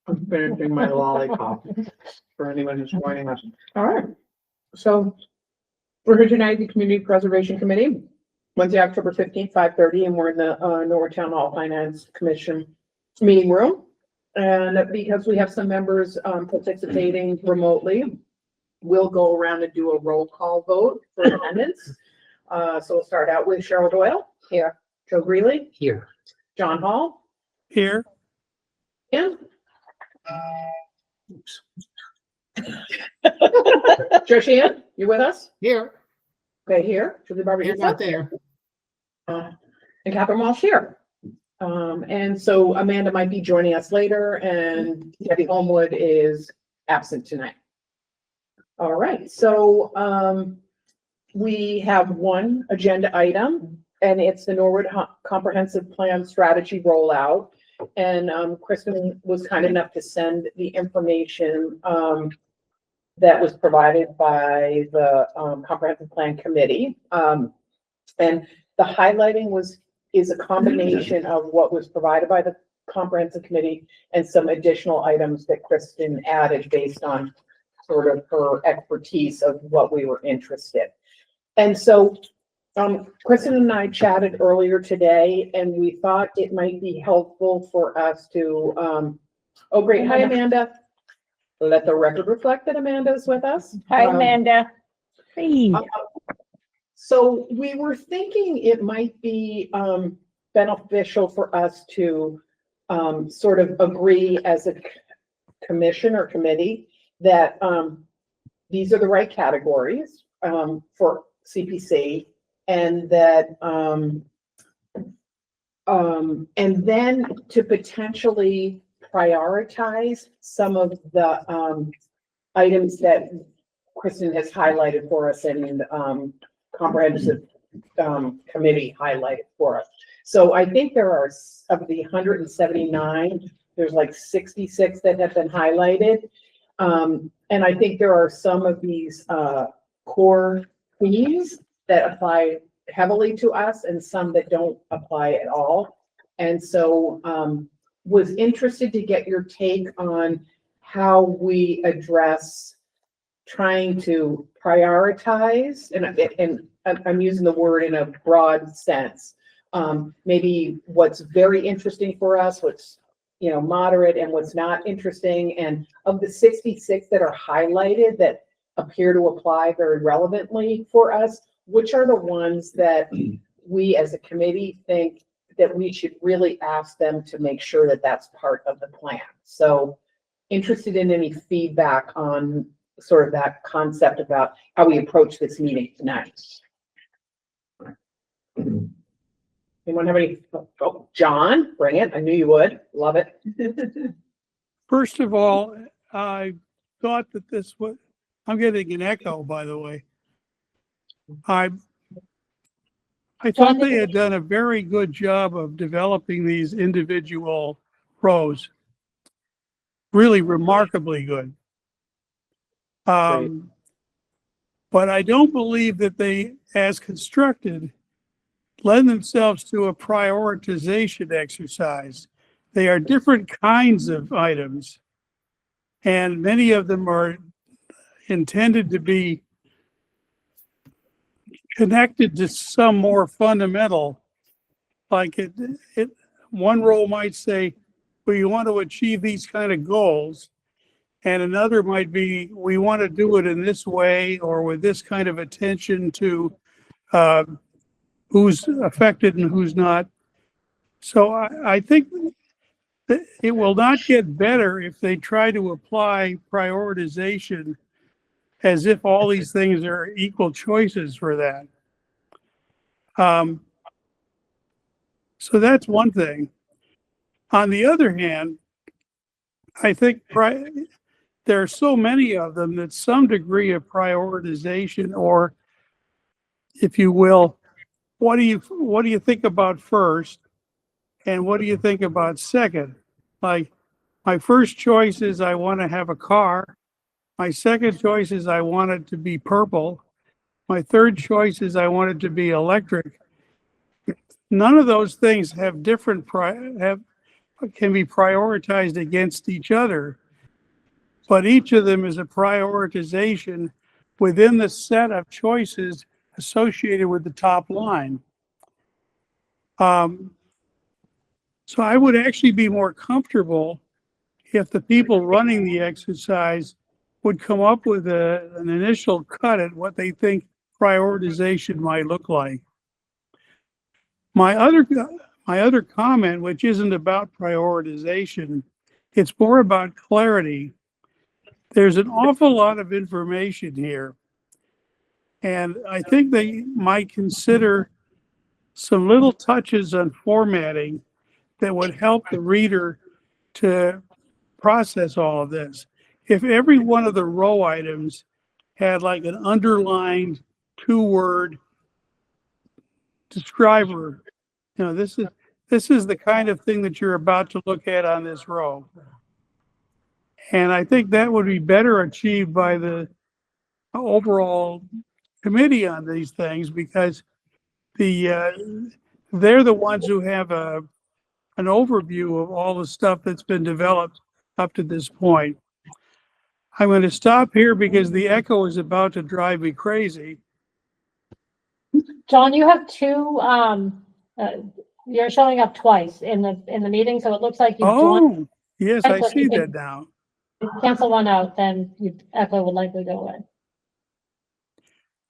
I'm finishing my lollipop for anyone who's joining us. All right. So we're here tonight, the Community Preservation Committee, Wednesday, October 15th, 5:30, and we're in the Norwood Town Hall Finance Commission meeting room. And because we have some members participating remotely, we'll go around and do a roll call vote for attendance. So we'll start out with Cheryl Doyle. Here. Joe Greeley. Here. John Hall. Here. And Trish Ann, you with us? Here. Okay, here. Julie Barber, Here, not there. and Catherine Walsh here. And so Amanda might be joining us later, and Debbie Homewood is absent tonight. All right, so we have one agenda item, and it's the Norwood Comprehensive Plan Strategy Rollout. And Kristen was kind enough to send the information that was provided by the Comprehensive Plan Committee. And the highlighting is a combination of what was provided by the Comprehensive Committee and some additional items that Kristen added based on sort of her expertise of what we were interested. And so Kristen and I chatted earlier today, and we thought it might be helpful for us to, oh, great. Hi, Amanda. Let the record reflect that Amanda is with us. Hi, Amanda. Hey. So we were thinking it might be beneficial for us to sort of agree as a commission or committee that these are the right categories for CPC, and that and then to potentially prioritize some of the items that Kristen has highlighted for us and Comprehensive Committee highlighted for us. So I think there are, of the 179, there's like 66 that have been highlighted. And I think there are some of these core themes that apply heavily to us and some that don't apply at all. And so was interested to get your take on how we address trying to prioritize, and I'm using the word in a broad sense, maybe what's very interesting for us, what's, you know, moderate, and what's not interesting. And of the 66 that are highlighted that appear to apply very relevantly for us, which are the ones that we as a committee think that we should really ask them to make sure that that's part of the plan. So interested in any feedback on sort of that concept about how we approach this meeting tonight. Anyone have any? Oh, John, bring it. I knew you would. Love it. First of all, I thought that this was, I'm getting an echo, by the way. I thought they had done a very good job of developing these individual rows. Really remarkably good. But I don't believe that they, as constructed, lend themselves to a prioritization exercise. They are different kinds of items, and many of them are intended to be connected to some more fundamental, like one row might say, well, you want to achieve these kind of goals. And another might be, we want to do it in this way or with this kind of attention to who's affected and who's not. So I think that it will not get better if they try to apply prioritization as if all these things are equal choices for that. So that's one thing. On the other hand, I think there are so many of them that some degree of prioritization, or if you will, what do you think about first? And what do you think about second? Like, my first choice is I want to have a car. My second choice is I want it to be purple. My third choice is I want it to be electric. None of those things have can be prioritized against each other, but each of them is a prioritization within the set of choices associated with the top line. So I would actually be more comfortable if the people running the exercise would come up with an initial cut at what they think prioritization might look like. My other comment, which isn't about prioritization, it's more about clarity. There's an awful lot of information here. And I think they might consider some little touches on formatting that would help the reader to process all of this. If every one of the row items had like an underlined 2-word describer, this is the kind of thing that you're about to look at on this row. And I think that would be better achieved by the overall committee on these things, because they're the ones who have an overview of all the stuff that's been developed up to this point. I'm going to stop here because the echo is about to drive me crazy. John, you have two, you're showing up twice in the meeting, so it looks like you've joined. Oh, yes, I see that now. Cancel one out, then your echo would likely go away.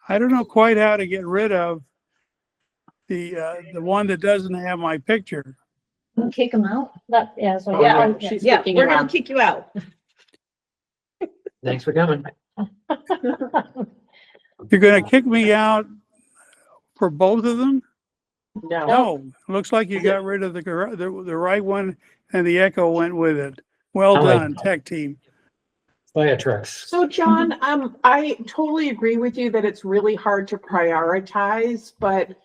I don't know quite how to get rid of the one that doesn't have my picture. Kick them out. So Yeah, she's Yeah, kicking we're you gonna out. kick you out. Thanks for coming. You're going to kick me out for both of them? No, No, looks like you got rid of the right one and the echo went with it. Well I like done, tech team. Fire trucks. so John, I totally agree with you that it's really hard to prioritize, but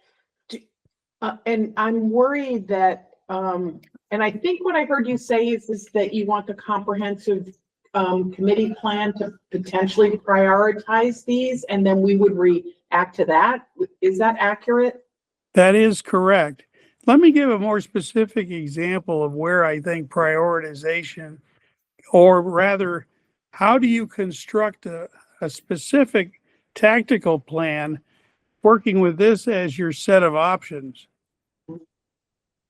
and I'm worried that, and I think what I heard you say is that you want the comprehensive committee plan to potentially prioritize these, and then we would react to that. Is that accurate? That is correct. Let me give a more specific example of where I think prioritization, or rather, how do you construct a specific tactical plan working with this as your set of options?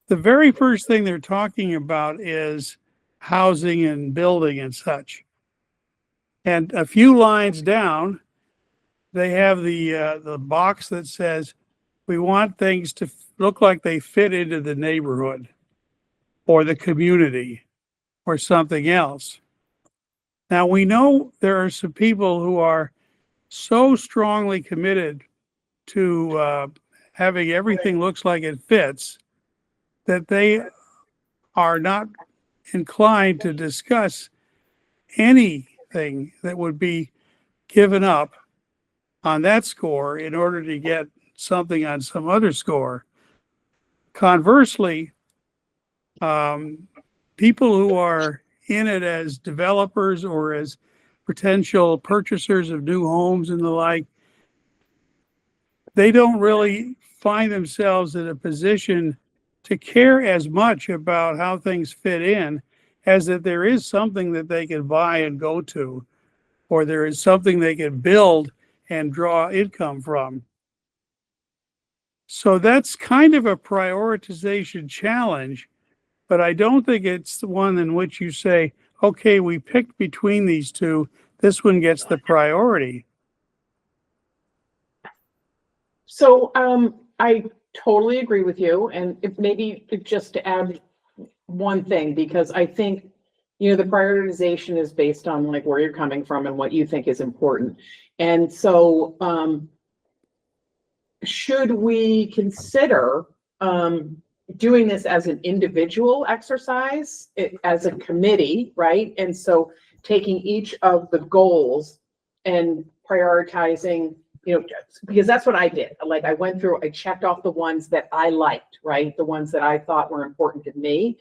The very first thing they're talking about is housing and building and such. And a few lines down, they have the box that says, we want things to look like they fit into the neighborhood or the community or something else. Now, we know there are some people who are so strongly committed to having everything looks like it fits that they are not inclined to discuss anything that would be given up on that score in order to get something on some other score. Conversely, people who are in it as developers or as potential purchasers of new homes and the like, they don't really find themselves in a position to care as much about how things fit in as that there is something that they can buy and go to, or there is something they can build and draw income from. So that's kind of a prioritization challenge, but I don't think it's the one in which you say, okay, we picked between these two, this one gets the priority. So, I totally agree with you, and if maybe just to add one thing, because I think, the prioritization is based on like where you're coming from and what you think is important. And so, should we consider, doing this as an individual exercise, as a committee, right? And so taking each of the goals and prioritizing because that's what I did. Like I went through, I checked off the ones that I liked, right? The ones that I thought were important to me.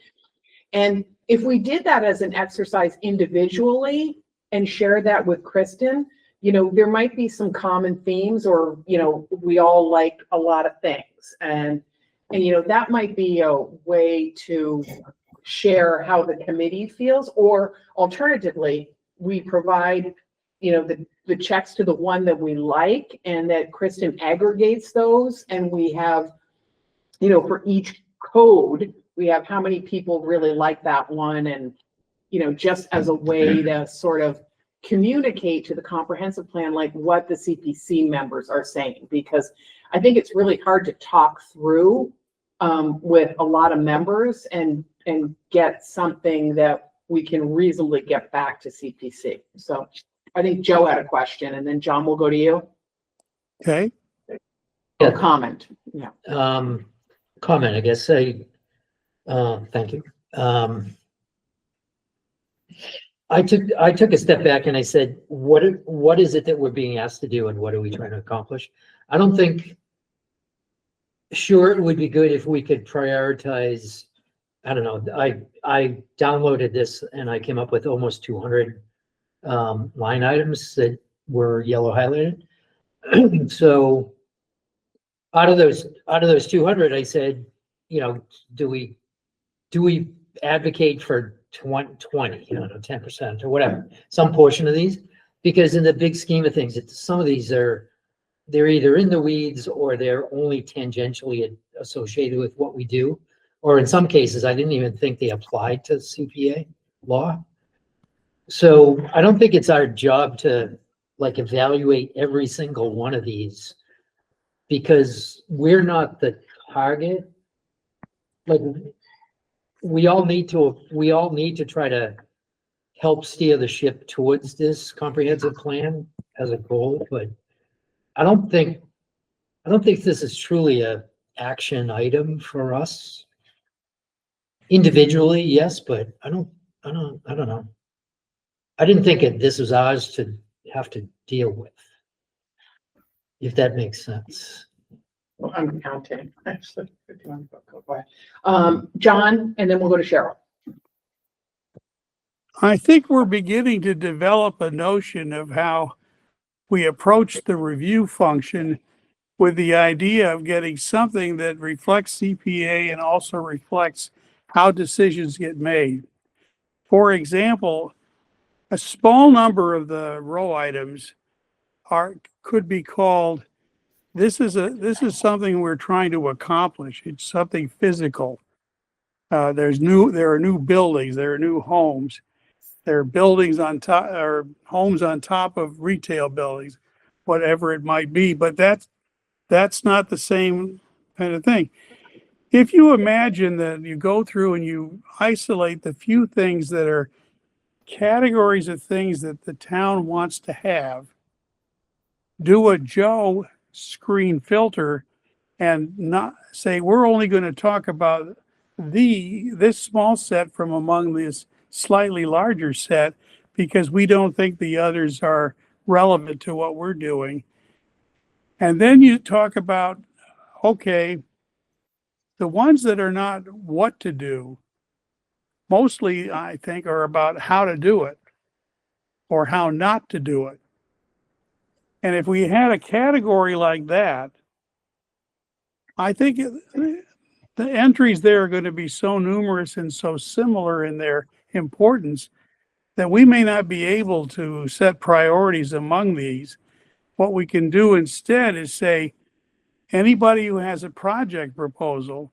And if we did that as an exercise individually and shared that with Kristen, there might be some common themes or, we all like a lot of things. And that might be a way to share how the committee feels, or alternatively, we provide, the checks to the one that we like and that Kristen aggregates those. And we have, for each code, we have how many people really like that one. And, just as a way to sort of communicate to the comprehensive plan, like what the CPC members are saying, because I think it's really hard to talk through with a lot of members and get something that we can reasonably get back to CPC. So I think Joe had a question, and then John will go to you. Okay. Yeah. Comment. Yeah. Comment, I guess. Thank you. I took a step back and I said, what is it that we're being asked to do and what are we trying to accomplish? I don't think, sure, it would be good if we could prioritize. I don't know. I downloaded this and I came up with almost 200 line items that were yellow highlighted. So out of those 200, I said, do we advocate for 20, 10% or whatever, some portion of these? Because in the big scheme of things, some of these they're either in the weeds or they're only tangentially associated with what we do. Or in some cases, I didn't even think they applied to CPA law. So I don't think it's our job to evaluate every single one of these, because we're not the target. We all need to try to help steer the ship towards this comprehensive plan as a goal, but I don't think this is truly a action item for us. Individually, yes, but I don't know. I didn't think this was ours to have to deal with, if that makes sense. Well, I'm counting, actually. John, and then we'll go to Cheryl. I think we're beginning to develop a notion of how we approach the review function with the idea of getting something that reflects CPA and also reflects how decisions get made. For example, a small number of the row items could be called, this is something we're trying to accomplish. It's something physical. There are new buildings, there are new homes. There are buildings on top, or homes on top of retail buildings, whatever it might be, but that's not the same kind of thing. If you imagine that you go through and you isolate the few things that are categories of things that the town wants to have, do a Joe screen filter and not say, we're only going to talk about this small set from among this slightly larger set because we don't think the others are relevant to what we're doing. And then you talk about, okay, the ones that are not what to do, mostly I think are about how to do it or how not to do it. And if we had a category like that, I think the entries there are going to be so numerous and so similar in their importance that we may not be able to set priorities among these. What we can do instead is say, anybody who has a project proposal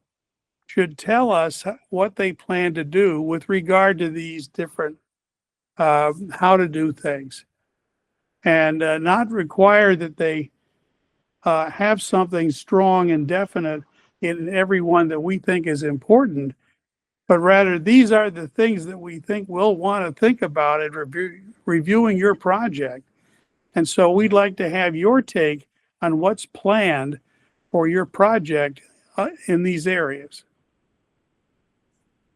should tell us what they plan to do with regard to these different how to do things, and not require that they have something strong and definite in every one that we think is important, but rather these are the things that we think we'll want to think about in reviewing your project. And so we'd like to have your take on what's planned for your project in these areas.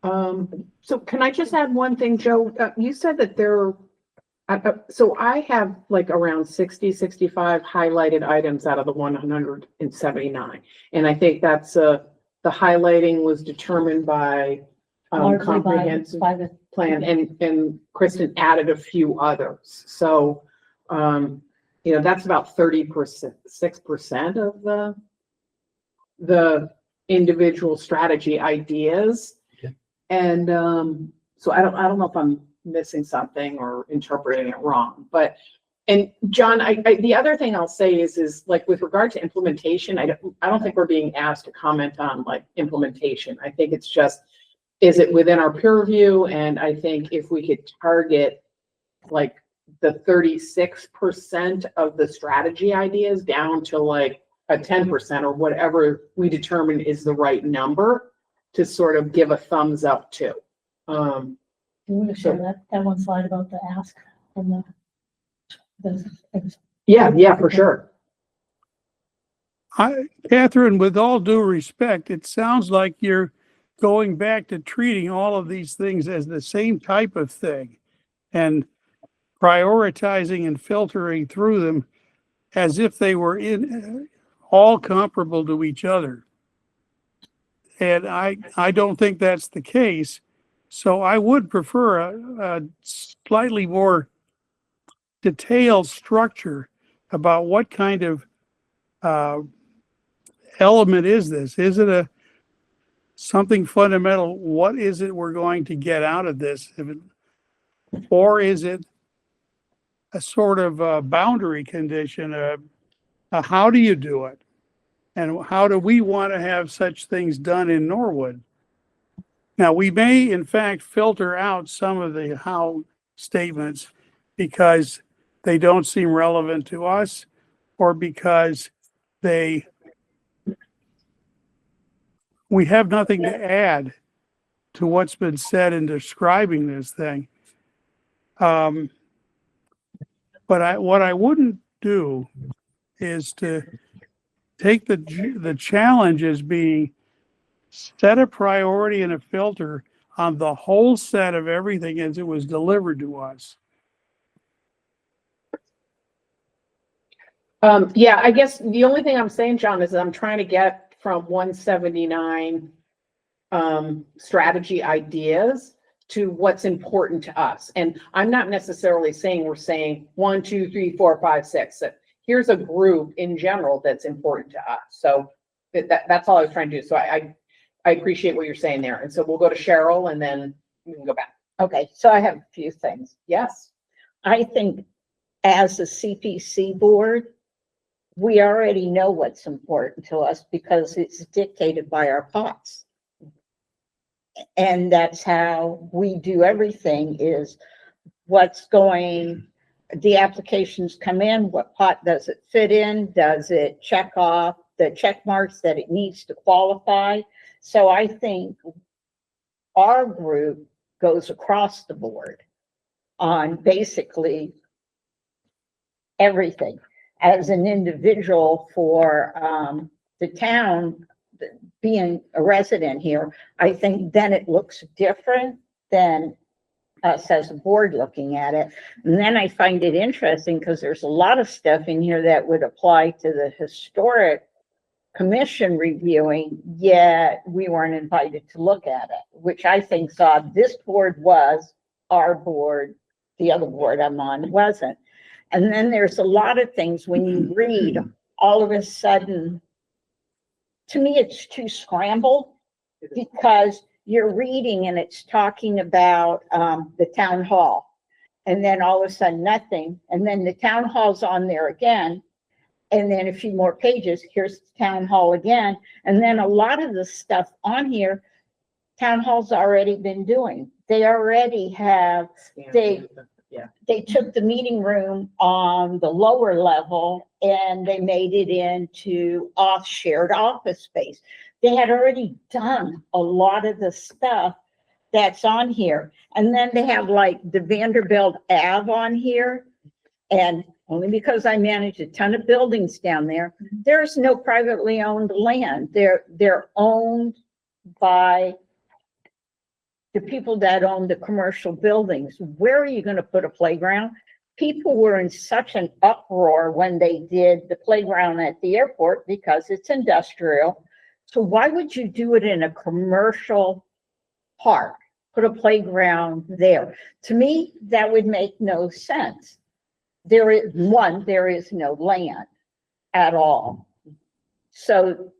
So can I just add one thing, Joe? You said that there So I have like around 60, 65 highlighted items out of the 179. And I think that's, the highlighting was determined by Largely comprehensive by the, plan, and Kristen added a few others. So, that's about 30%, 6% of the individual strategy ideas. Okay. And, so I don't know if I'm missing something or interpreting it wrong, but, and John, the other thing I'll say is like with regard to implementation, I don't think we're being asked to comment on like implementation. I think it's just, is it within our peer review? And I think if we could target like the 36% of the strategy ideas down to like a 10% or whatever we determine is the right number to sort of give a thumbs up to. you want to show that one slide about the ask from the. Yeah, for sure. Catherine, with all due respect, it sounds like you're going back to treating all of these things as the same type of thing and prioritizing and filtering through them as if they were all comparable to each other. And I don't think that's the case. So I would prefer a slightly more detailed structure about what kind of element is this? Is it something fundamental? What is it we're going to get out of this? Or is it a sort of boundary condition? How do you do it? And how do we want to have such things done in Norwood? Now, we may, in fact, filter out some of the how statements because they don't seem relevant to us or because we have nothing to add to what's been said in describing this thing. But what I wouldn't do is to take the challenge as being set a priority and a filter on the whole set of everything as it was delivered to us. Yeah, I guess the only thing I'm saying, John, is I'm trying to get from 179 strategy ideas to what's important to us. And I'm not necessarily saying we're saying 1, 2, 3, 4, 5, 6. Here's a group in general that's important to us. So that's all I was trying to do. So I appreciate what you're saying there. And so we'll go to Cheryl and then we can go back. Okay, so I have a few things. Yes. I think as a CPC board, we already know what's important to us because it's dictated by our POTS. And that's how we do everything is what's going, the applications come in, what pot does it fit in? Does it check off the check marks that it needs to qualify? So I think our group goes across the board on basically everything. As an individual for the town, being a resident here, I think then it looks different than us as a board looking at it. And then I find it interesting because there's a lot of stuff in here that would apply to the historic commission reviewing, yet we weren't invited to look at it, which I think saw this board was our board, the other board I'm on wasn't. And then there's a lot of things when you read, all of a sudden, to me, it's too scrambled because you're reading and it's talking about the town hall. And then all of a sudden, nothing. And then the town hall's on there again. And then a few more pages, here's the town hall again. And then a lot of the stuff on here, town hall's already been doing. They already have, they took the meeting room on the lower level and they made it into shared office space. They had already done a lot of the stuff that's on here. And then they have like the Vanderbilt Ave on here. And only because I manage a ton of buildings down there, there's no privately owned land. They're owned by the people that own the commercial buildings. Where are you going to put a playground? people were in such an uproar when they did the playground at the airport because it's industrial. So why would you do it in a commercial park? Put a playground there. To me, that would make no sense. There is no land at all. So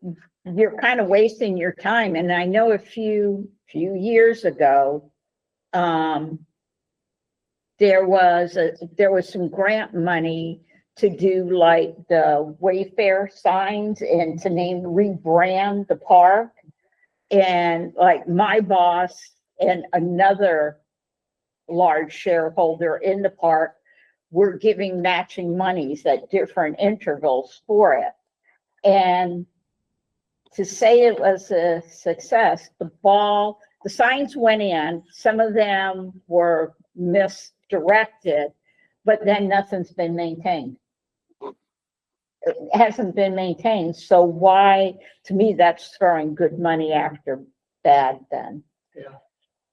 you're kind of wasting your time. And I know a few years ago, there was some grant money to do like the Wayfair signs and to rebrand the park. And like my boss and another large shareholder in the park were giving matching monies at different intervals for it. And to say it was a success, the signs went in, some of them were misdirected, but then nothing's been maintained. It hasn't been maintained. So why, to me, that's throwing good money after bad then.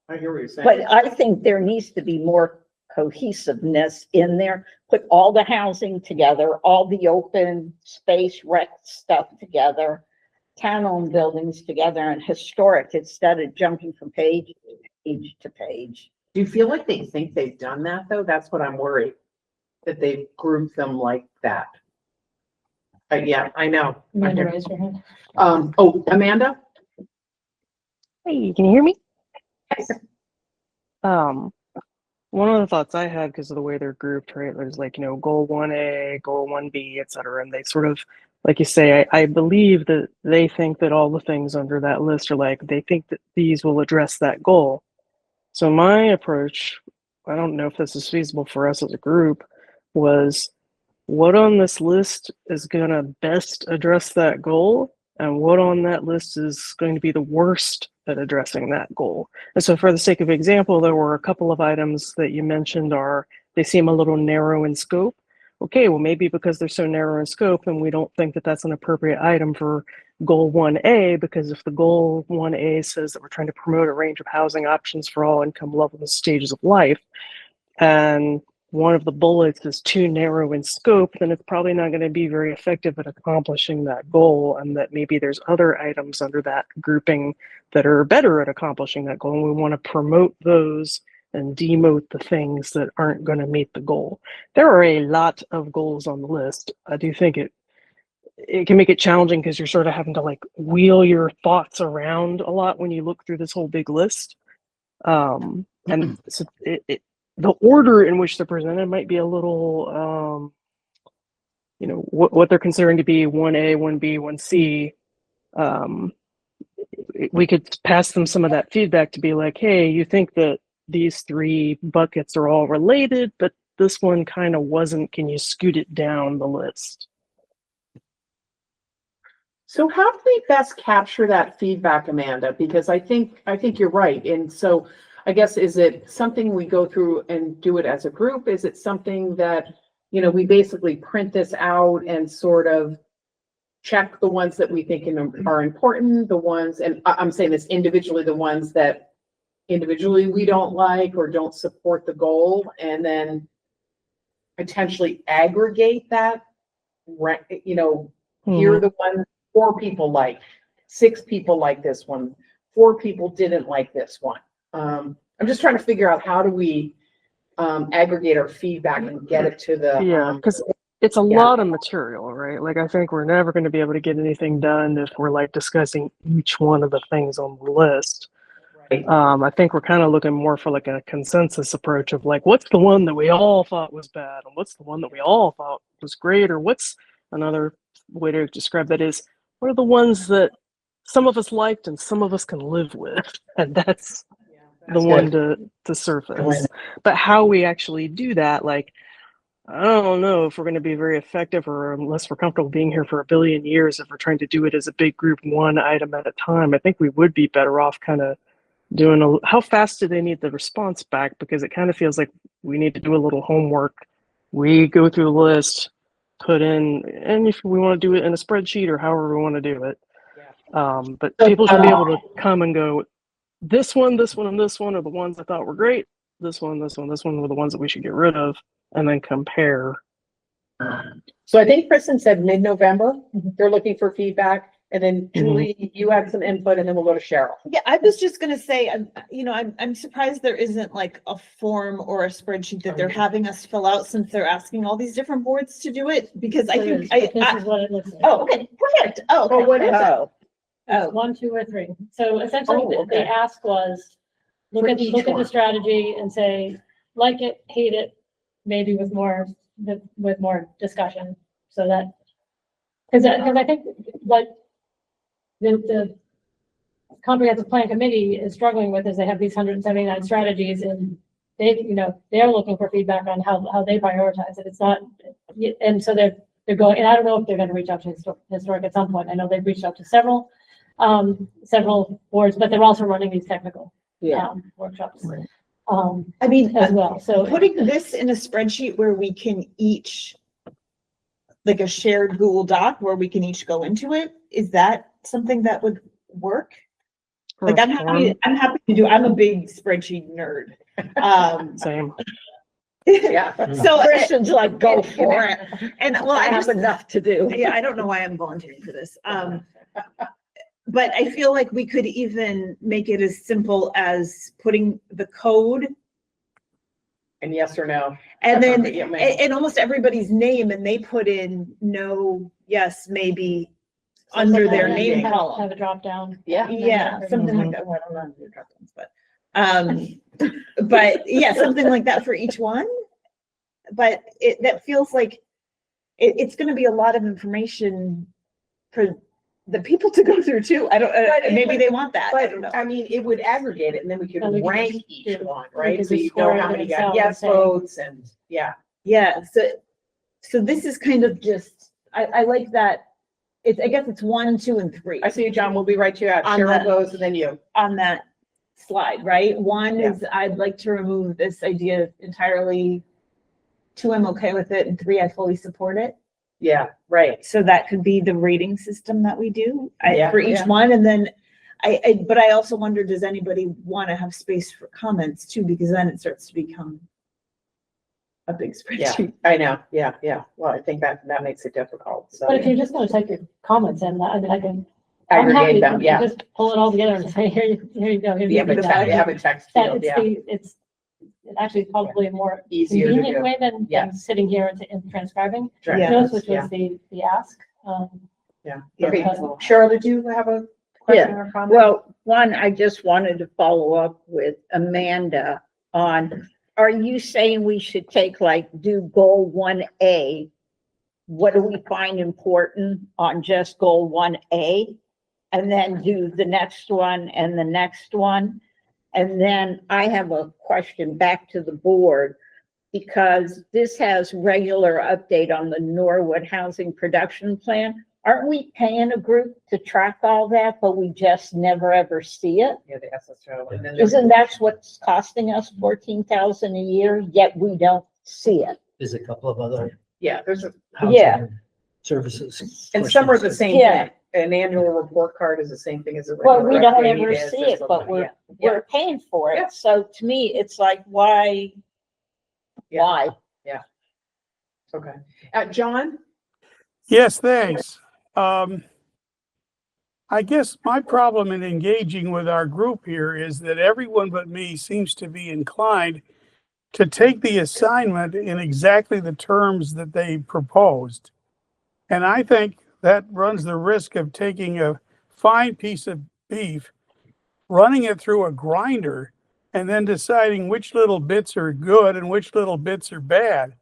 I hear what you're saying. But I think there needs to be more cohesiveness in there. Put all the housing together, all the open space rec stuff together, town-owned buildings together, and historic instead of jumping from page to page. Do you feel like they think they've done that though? That's what I'm worried, that they've grouped them like that. Yeah, I know. Amanda, raise your hand. Oh, Amanda? Hey, can you hear me? One of the thoughts I had, because of the way they're grouped, right, there's like, goal 1A, goal 1B, et cetera. And they sort of, like you say, I believe that they think that all the things under that list are like, they think that these will address that goal. So my approach, I don't know if this is feasible for us as a group, was what on this list is going to best address that goal, and what on that list is going to be the worst at addressing that goal. And so for the sake of example, there were a couple of items that you mentioned they seem a little narrow in scope. Okay, well, maybe because they're so narrow in scope, and we don't think that that's an appropriate item for goal 1A, because if the goal 1A says that we're trying to promote a range of housing options for all income levels and stages of life, and one of the bullets is too narrow in scope, then it's probably not going to be very effective at accomplishing that goal, and that maybe there's other items under that grouping that are better at accomplishing that goal, and we want to promote those and demote the things that aren't going to meet the goal. There are a lot of goals on the list. I do think it can make it challenging because you're sort of having to like wheel your thoughts around a lot when you look through this whole big list. And so the order in which they're presented might be a little, what they're considering to be 1A, 1B, 1C. We could pass them some of that feedback to be like, hey, you think that these three buckets are all related, but this one kind of wasn't. Can you scoot it down the list? So how do we best capture that feedback, Amanda? Because I think you're right. And so I guess, is it something we go through and do it as a group? Is it something that, we basically print this out and sort of check the ones that we think are important, the ones, and I'm saying this individually, the ones that individually we don't like or don't support the goal, and then potentially aggregate that, here are the ones 4 people like, 6 people like this one, 4 people didn't like this one. I'm just trying to figure out how do we aggregate our feedback and get it to the Yeah, because it's a lot of material, right? Like, I think we're never going to be able to get anything done if we're like discussing each one of the things on the list. Right. I think we're kind of looking more for like a consensus approach of like, what's the one that we all thought was bad, and what's the one that we all thought was great, or what's another way to describe that is, what are the ones that some of us liked and some of us can live with, and that's the one to surface. But how we actually do that, like, I don't know if we're going to be very effective, or unless we're comfortable being here for 1 billion years, if we're trying to do it as a big group, one item at a time. I think we would be better off kind of doing how fast do they need the response back? Because it kind of feels like we need to do a little homework. We go through the list, put in, and if we want to do it in a spreadsheet or however we want to do it. But people should be able to come and go, this one, and this one are the ones I thought were great. This one were the ones that we should get rid of. and then compare. So I think Kristen said mid-November, they're looking for feedback, and then Julie, you had some input, and then we'll go to Cheryl. Yeah, I was just gonna say, I'm surprised there isn't like a form or a spreadsheet that they're having us fill out since they're asking all these different boards to do it, because I think, This is what it looks like. oh, okay, perfect. Oh, Oh, what is it? Oh, It's 1, 2, or 3. So essentially, Oh, the okay. ask was, For look at each the one. strategy and say, like it, hate it, maybe with more discussion, so that, because I think what the comprehensive plan committee is struggling with is they have these 179 strategies, and they're looking for feedback on how they prioritize it. It's not, and so they're going, and I don't know if they're gonna reach out to historic at some point. I know they've reached out to several boards, but they're also running these technical workshops. Right. I mean, As well, so. putting this in a spreadsheet where we can each, like a shared Google Doc where we can each go into it, is that something that would work? For Like, a I'm happy to do, I'm a big spreadsheet nerd. Same. Yeah. So, Kristen's like, go for it. and well, I I have just, enough to do. yeah, I don't know why I'm volunteering for this. But I feel like we could even make it as simple as putting the code And yes or no. and then, Yeah, maybe. and almost everybody's name, and they put in no, yes, maybe under their Something name like column. Have a drop down. Yeah. Yeah, something like that. Well, I don't know how to do drop downs, but yeah, something like that for each one. But that feels like it's gonna be a lot of information for the people to go through too. I don't, But it maybe would- they want that. I don't know. But I mean, it would aggregate it, and then we could And we could rank just each do- one, we right? could So just you score know how it many in got Excel yes and say- votes, and yeah. Yeah, so this is kind of just, I like that. I guess it's 1, 2, and 3 I see you, John. We'll be right to you. On Cheryl the- goes, and then you. on that slide, right? One Yeah. is I'd like to remove this idea entirely. 2, I'm okay with it, and 3, I fully support it. Yeah, right. So that could be the rating system that we do Yeah, for each yeah. one. And then but I also wonder, does anybody want to have space for comments too? Because then it starts to become a big Yeah, spreadsheet. I know. Yeah, yeah. Well, I think that makes it difficult. So But if you're just gonna type your comments in, I mean, I'm happy aggregate to them. Yeah. just pull it all together and say, here you go. here's Yeah, your but feedback. have a text That field. it's Yeah, it's actually probably a more easier to convenient do. way than Yes. sitting here and transcribing Yeah. those, which Yeah. was the ask. Yeah. Yeah. Okay. Cheryl, did you have a question or comment? Well, one, I just wanted to follow up with Amanda on, are you saying we should take do goal 1A? What do we find important on just goal 1A? And then do the next one and the next one? And then I have a question back to the board, because this has regular update on the Norwood Housing Production Plan. Aren't we paying a group to track all that, but we just never ever see it? Yeah, the SSO. And then there's- Isn't that what's costing us 14,000 a year, yet we don't see it? There's a couple of other Yeah, there's a, Yeah. housing services. and some are the questions. same Yeah. thing. An annual report card is the same thing as a. Well, we regular don't update ever is see or it, but something. we're, Yeah. we're paying for Yeah. it. So to me, it's like, why? Yeah. Why? Okay. John? Yes, thanks. I guess my problem in engaging with our group here is that everyone but me seems to be inclined to take the assignment in exactly the terms that they proposed. And I think that runs the risk of taking a fine piece of beef, running it through a grinder, and then deciding which little bits are good and which little bits are bad.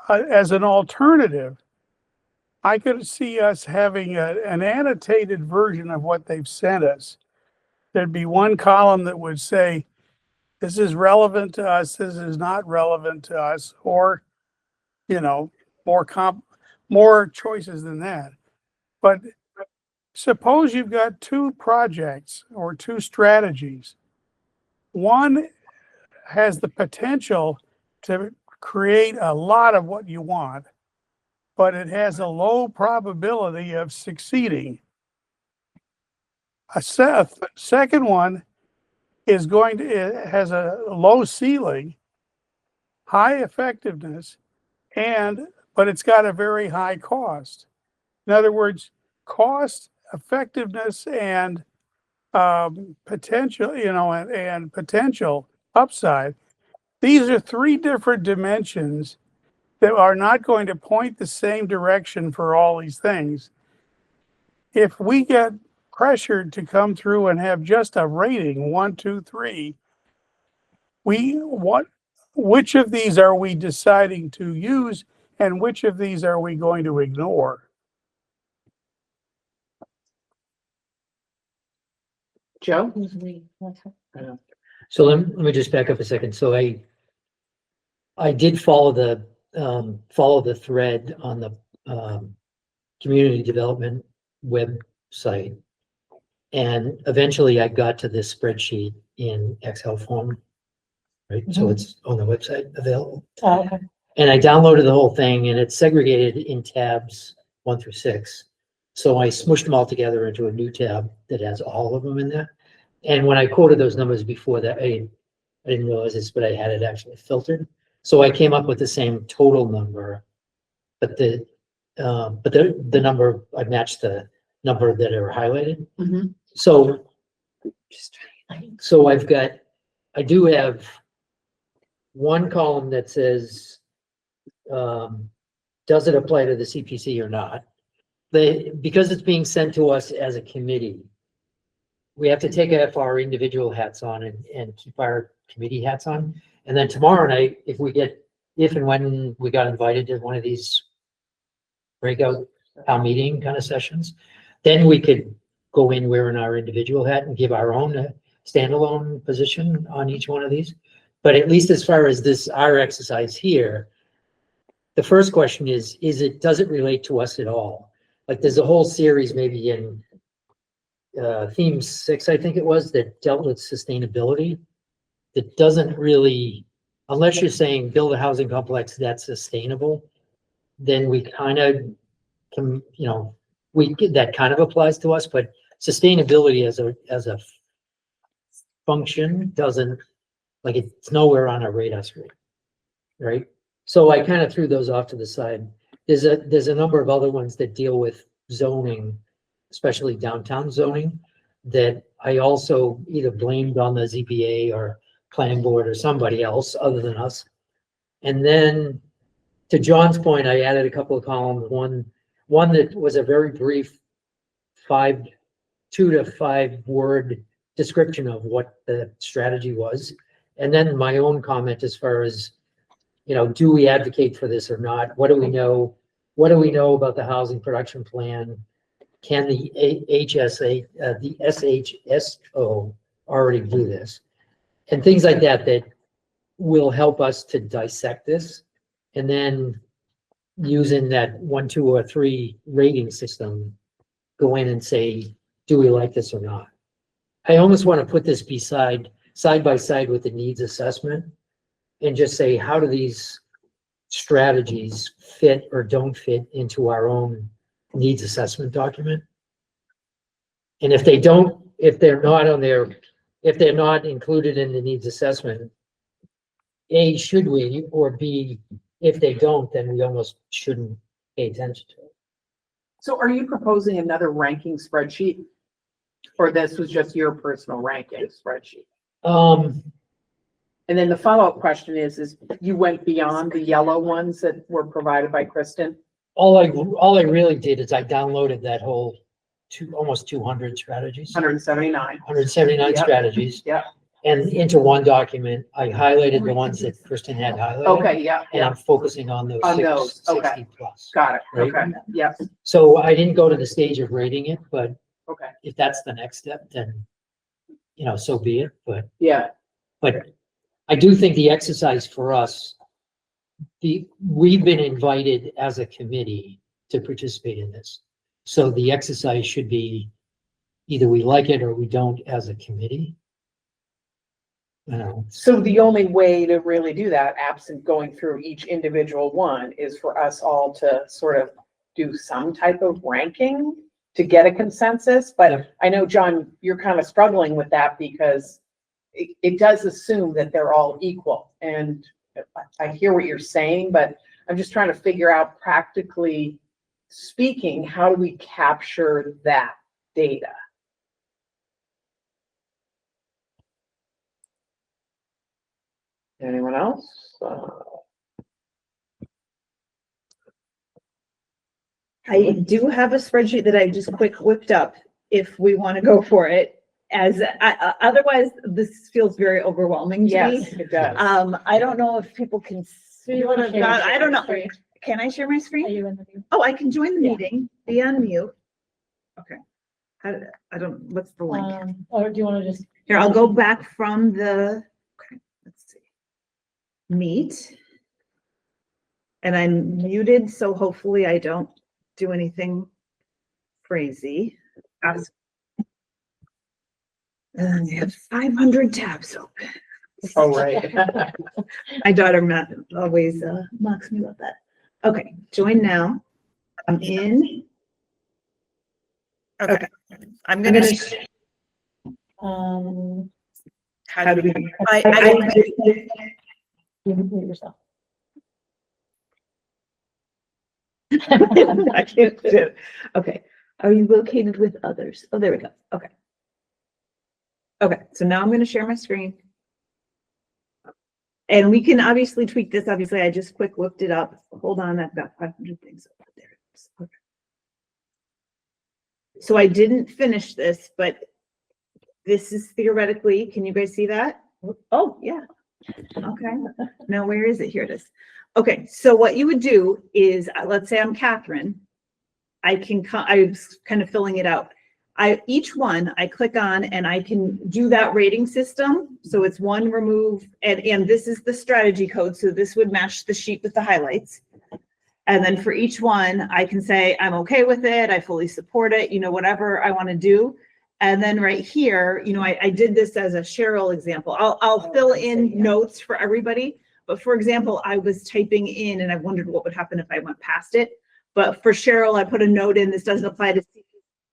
As an alternative, I could see us having an annotated version of what they've sent us. There'd be one column that would say, this is relevant to us, this is not relevant to us, or, more choices than that. But suppose you've got two projects or two strategies. One has the potential to create a lot of what you want, but it has a low probability of succeeding. A second one is it has a low ceiling high effectiveness but it's got a very high cost. In other words, cost, effectiveness, and potential, and potential upside. These are three different dimensions that are not going to point the same direction for all these things. If we get pressured to come through and have just a rating, 1, 2, 3, which of these are we deciding to use and which of these are we going to ignore? Joe? So let me just back up a second. So I did follow the thread on the community development website. And eventually I got to this spreadsheet in Excel form, right? So it's on the website available. Oh, okay. And I downloaded the whole thing and it's segregated in tabs 1 through 6. So I smushed them all together into a new tab that has all of them in there. And when I quoted those numbers before that, I didn't realize this, but I had it actually filtered. So I came up with the same total number, but the number, I matched the number that are highlighted. Mhm. So I do have one column that says, does it apply to the CPC or not? Because it's being sent to us as a committee, we have to take off our individual hats on and keep our committee hats on. And then tomorrow night, if and when we got invited to one of these breakout town meeting kind of sessions, then we could go in wearing our individual hat and give our own standalone position on each one of these. But at least as far as our exercise here, the first question is does it relate to us at all? Like there's a whole series maybe in theme 6, I think it was, that dealt with sustainability. That doesn't really, unless you're saying build a housing complex that's sustainable, then we kind of can, that kind of applies to us, but sustainability as a function doesn't, like it's nowhere on our radar screen, right? So I kind of threw those off to the side. There's a number of other ones that deal with zoning, especially downtown zoning, that I also either blamed on the ZBA or planning board or somebody else other than us. And then to John's point, I added a couple of columns, one that was a very brief 2 to 5 word description of what the strategy was. And then my own comment as far as, do we advocate for this or not? What do we know? What do we know about the housing production plan? Can the the SHSO already do this? And things like that will help us to dissect this. And then using that 1, 2, or 3 rating system, go in and say, do we like this or not? I almost want to put this side by side with the needs assessment and just say, how do these strategies fit or don't fit into our own needs assessment document? And if they're not included in the needs assessment, A, should we, or B, if they don't, then we almost shouldn't pay attention to it. So are you proposing another ranking spreadsheet? Or this was just your personal ranking spreadsheet? And then the follow-up question is you went beyond the yellow ones that were provided by Kristen? All I really did is I downloaded that whole almost 200 strategies. 179. 179 Yep. strategies. Yeah. And into one document, I highlighted the ones that Kristen had highlighted. Okay, yeah, And I'm focusing on those On those, okay. 60 plus. got it. Right. Okay, yes, So I didn't go to the stage of rating it, but okay, if that's the next step, then, so be it. But yeah. I do think the exercise for us, we've been invited as a committee to participate in this. So the exercise should be either we like it or we don't as a committee. So the only way to really do that, absent going through each individual one, is for us all to sort of do some type of ranking to get a consensus. Yeah. But I know, John, you're kind of struggling with that because it does assume that they're all equal. And I hear what you're saying, but I'm just trying to figure out, practically speaking, how do we capture that data? Anyone else? I do have a spreadsheet that I just quick whipped up if we want to go for it. As otherwise, this feels very overwhelming to Yes, me. it does. I don't know if people can see what I've got. I don't know. Can I share my Are screen? you in the view? Oh, I can join the Yeah. meeting, be on mute. Okay. I don't, what's the link? Or do you want to just? Here, I'll go back from the, okay, let's see. Meet. And I'm muted, so hopefully I don't do anything crazy. And I have 500 tabs open. Oh, right. My daughter always mocks me about that. Okay, join now. I'm in. Okay, I'm gonna. How do we? You can mute yourself. I can't do it. Okay, are you located with others? Oh, there we go. Okay. Okay, so now I'm gonna share my screen. And we can obviously tweak this. Obviously, I just quick whipped it up. Hold on, I've got 500 things over there. Okay. So I didn't finish this, but this is theoretically, can you guys see that? Oh, yeah. Okay. Now where is it? Here it is. Okay, so what you would do is, let's say I'm Catherine. I was kind of filling it out. Each one I click on and I can do that rating system. So it's one, remove, and this is the strategy code. So this would match the sheet with the highlights. And then for each one, I can say, I'm okay with it. I fully support it, whatever I want to do. And then right here, I did this as a Cheryl example. I'll fill in notes for everybody. But for example, I was typing in and I wondered what would happen if I went past it. But for Cheryl, I put a note in, this doesn't apply to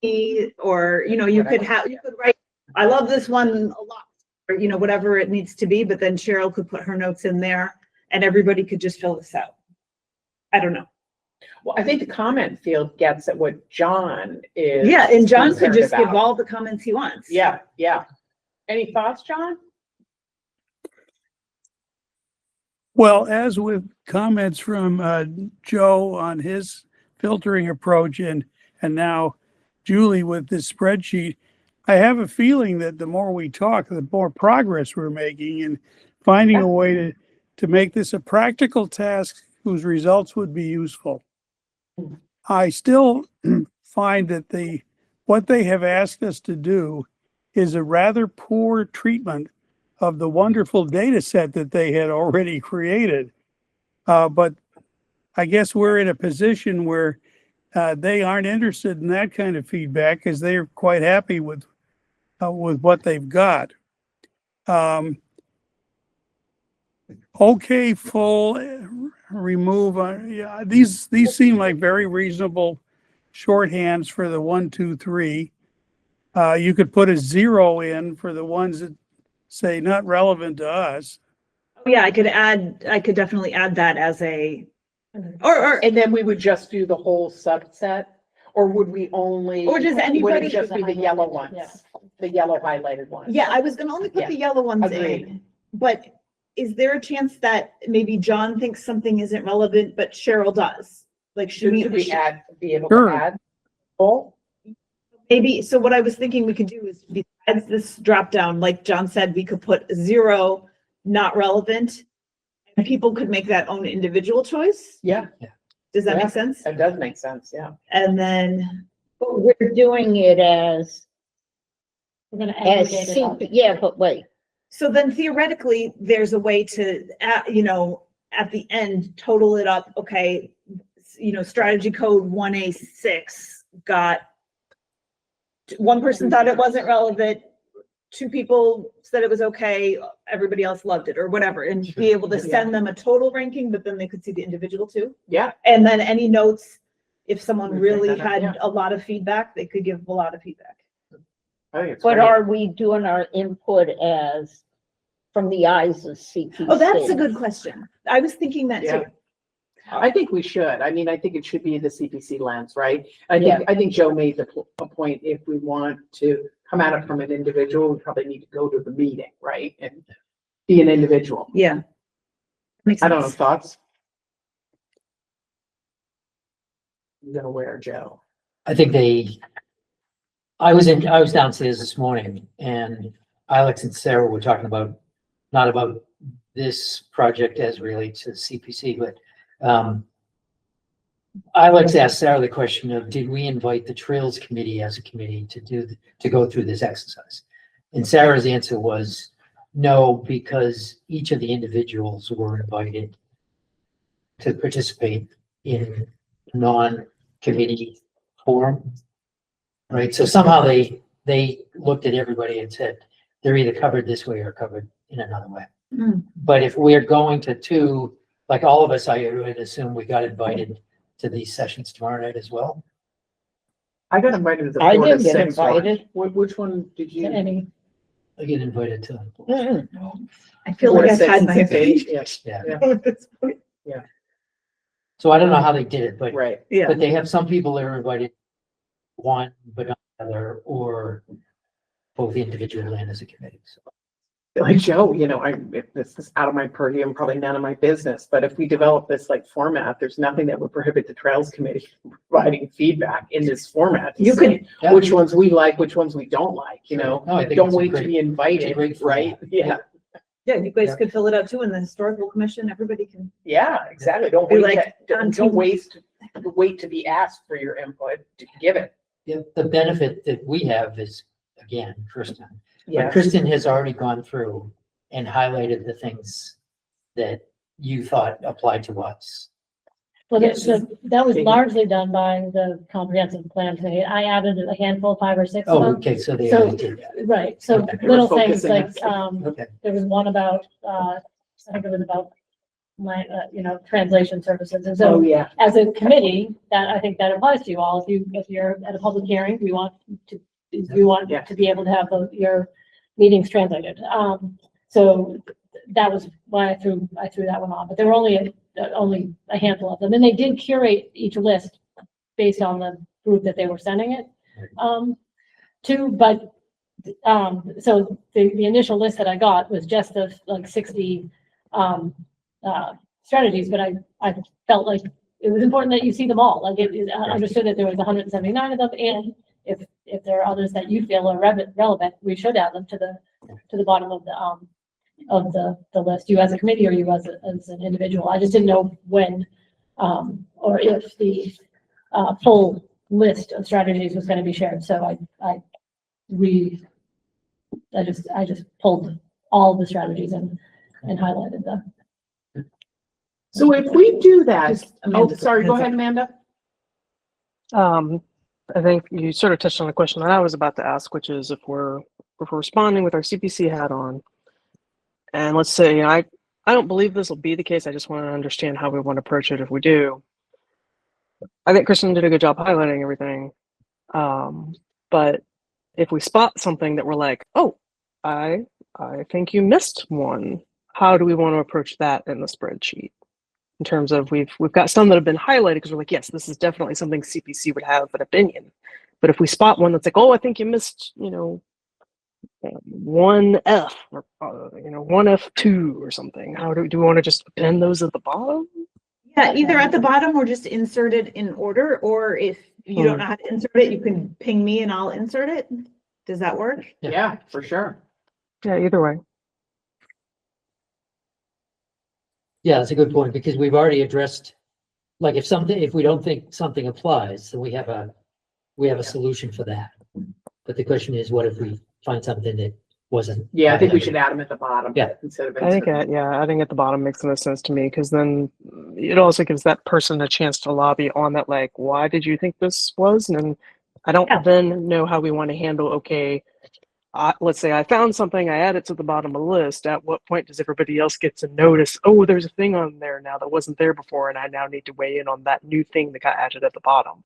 CPC, or, you could write, I love this one a lot, or, whatever it needs to be. But then Cheryl could put her notes in there and everybody could just fill this out. I don't know. Well, I think the comment field gets at what John is. Yeah, and John could concerned just give about. all the comments he wants. Yeah, yeah. Any thoughts, John? Well, as with comments from Joe on his filtering approach and now Julie with this spreadsheet, I have a feeling that the more we talk, the more progress we're making in finding a way to make this a practical task whose results would be useful. I still find that what they have asked us to do is a rather poor treatment of the wonderful data set that they had already created. But I guess we're in a position where they aren't interested in that kind of feedback because they're quite happy with what they've got. Okay, full, remove. Yeah, these seem like very reasonable shorthands for the 1, 2, 3. You could put a 0 in for the ones that say not relevant to us. Yeah, I could definitely add that as a, or And then we would just do the whole subset, or would we only? Or does Would anybody- it just be the yellow ones? Yeah. The yellow highlighted ones? yeah, I was gonna only put Yeah. the yellow ones Agreed. in. But is there a chance that maybe John thinks something isn't relevant, but Cheryl does? Like, should Should we we, be able Sure. to add? Full? maybe, so what I was thinking we could do is besides this drop down, like John said, we could put 0, not relevant. And people could make that own individual choice. Yeah, Does that Yeah. make sense? that does make sense, yeah. And then, But we're doing it as We're gonna As aggregate it all. yeah, but wait, so then theoretically, there's a way to, at the end, total it up. Okay, strategy code 1A6 got, one person thought it wasn't relevant, 2 people said it was okay, everybody else loved it, or whatever, and be able to send them a total ranking, but then they could see the individual too. Yeah, And then any notes, if someone We really bring that up, yeah. had a lot of feedback, they could give a lot of feedback. I think it's but great. are we doing our input as from the eyes of CPC? Oh, that's a good question. I was thinking that Yeah. too. I think we should. I mean, I think it should be the CPC lens, right? I Yeah. think Joe made a point. If we want to come at it from an individual, we probably need to go to the meeting, right? And be an individual. Yeah. Makes I don't know, sense. thoughts? You're gonna wear Joe. I think I was downstairs this morning and Alex and Sarah were talking about, not about this project as relates to CPC, but Alex asked Sarah the question of, did we invite the Trails Committee as a committee to go through this exercise? And Sarah's answer was no, because each of the individuals were invited to participate in non-committee forum. Right, so somehow they looked at everybody and said, they're either covered this way or covered in another way. Mm. But if we're going to, like all of us, I would assume we got invited to these sessions tomorrow night as well. I got invited to the I 4 to didn't get 6 one. invited. Which one did you? Any, I get invited to. Mm-mm. I feel 4 like to I've 6 had and my 6 to 8, yes, Yeah, at this point. so I don't know how they did it, but right. Yeah. they have some people that are invited one, but not the other, or both individual and as a committee. So Like Joe, if this is out of my purview and probably none of my business, but if we develop this like format, there's nothing that would prohibit the Trails Committee from providing feedback in this format. to You say Yeah. which ones we like, which ones we don't like, No, I think don't it's a wait to great- be invited, great right? format. Yeah, Yeah, you guys Yeah. could fill it out too in the historical commission. Everybody can. yeah, exactly. Don't Be wait, like, to- on don't TV. wait to be asked for your input, to give it. yeah, the benefit that we have is, again, Kristen. But Yeah, Kristen has already gone through and highlighted the things that you thought applied to us. well, Yes. that was largely done by the comprehensive plan committee. I added a handful, 5 or 6 of Oh, them. okay, so they So- already did that. Right, so Okay. They were little things focusing like, on- Okay, there was one about, I think it was about translation services. And oh, so yeah, as a committee, that, I think that applies to you all. If you're at a public hearing, we want Yeah. to be able to have your meetings translated. So that was why I threw that one on, but there were only a handful of them. And they did curate each list based on the group that they were sending it to, but so the initial list that I got was just of like 60 strategies, but I felt like it was important that you see them all. Like I understood that there was 179 of them, and if there are others that you feel are relevant, we should add them to the bottom of the list. You as a committee or you as an individual. I just didn't know when or if the full list of strategies was going to be shared. So I just pulled all the strategies and highlighted them. so if we do that, Just oh, Amanda, sorry, go hands up. ahead, Amanda. I think you sort of touched on a question that I was about to ask, which is if we're responding with our CPC hat on, and let's say I don't believe this will be the case. I just want to understand how we want to approach it if we do. I think Kristen did a good job highlighting everything. But if we spot something that we're like, oh, I think you missed one, how do we want to approach that in the spreadsheet? In terms of we've got some that have been highlighted because we're like, yes, this is definitely something CPC would have an opinion. But if we spot one that's like, oh, I think you missed, 1F or 1F2 or something, how do we want to just append those at the bottom? Yeah, either at the bottom or just insert it in order, or if you don't know how to insert it, you can ping me and I'll insert it. Does that work? Yeah. Yeah, for sure. Yeah, either way. Yeah, that's a good point, because we've already addressed, like if we don't think something applies, then we have a solution for that. But the question is, what if we find something that wasn't? Yeah, I think we highlighted? should add them at the bottom. Yeah. Instead of. I think, inserting. adding at the bottom makes the most sense to me because then it also gives that person a chance to lobby on that, like, why did you think this was? And then I don't Yeah. then know how we want to handle, okay, let's say I found something, I add it to the bottom of the list. At what point does everybody else get to notice, oh, there's a thing on there now that wasn't there before, and I now need to weigh in on that new thing that got added at the bottom?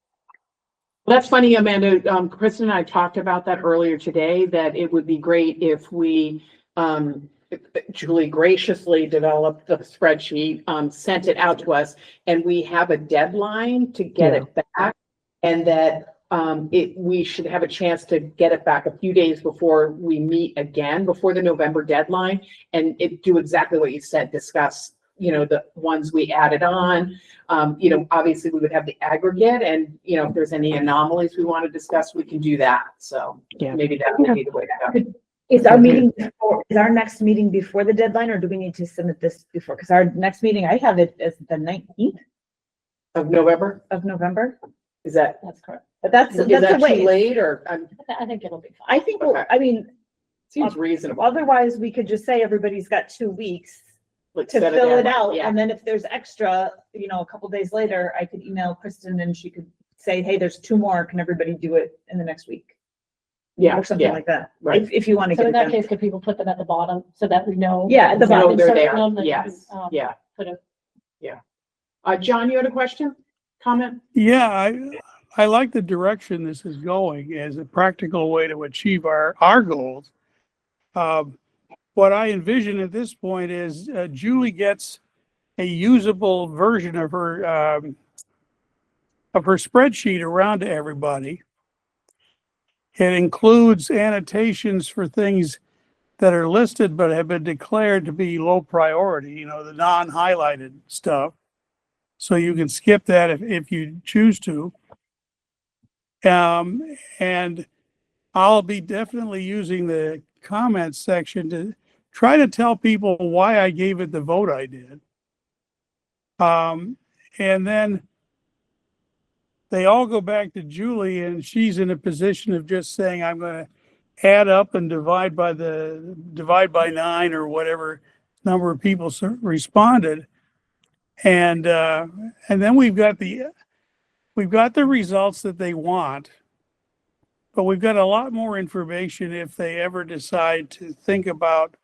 Well, that's funny, Amanda. Kristen and I talked about that earlier today, that it would be great if we Julie graciously developed the spreadsheet, sent it out to us, and we have a deadline to get it back. And that, we should have a chance to get it back a few days before we meet again, before the November deadline. And do exactly what you said, discuss, the ones we added on. Obviously we would have the aggregate and, if there's any anomalies we want to discuss, we can do that. So Yeah. maybe that would be the way to go. Is our next meeting before the deadline, or do we need to submit this before? Because our next meeting, I have it as the 19th Of November, of November, is that, That's correct. but that's is a that too ways. late or, I think it'll be fine. I think, Okay. Seems reasonable. otherwise we could just say everybody's got 2 weeks Like, to set a fill it deadline. out, Yeah. and then if there's extra, a couple days later, I could email Kristen and she could say, hey, there's 2 more, can everybody do it in the next week? Yeah, Or something yeah, like that, right. if you want to So get in it that done. case, could people put them at the bottom so that we know? Yeah, at the So we bottom. can they're circle there. them, that you Yes, can, yeah. Put a John, you had a question, comment? Yeah, I like the direction this is going as a practical way to achieve our goals. What I envision at this point is Julie gets a usable version of her spreadsheet around to everybody. It includes annotations for things that are listed but have been declared to be low priority, the non-highlighted stuff. So you can skip that if you choose to. And I'll be definitely using the comments section to try to tell people why I gave it the vote I did. And then they all go back to Julie and she's in a position of just saying, I'm going to add up and divide by 9 or whatever number of people responded. And then we've got the results that they want, but we've got a lot more information if they ever decide to think about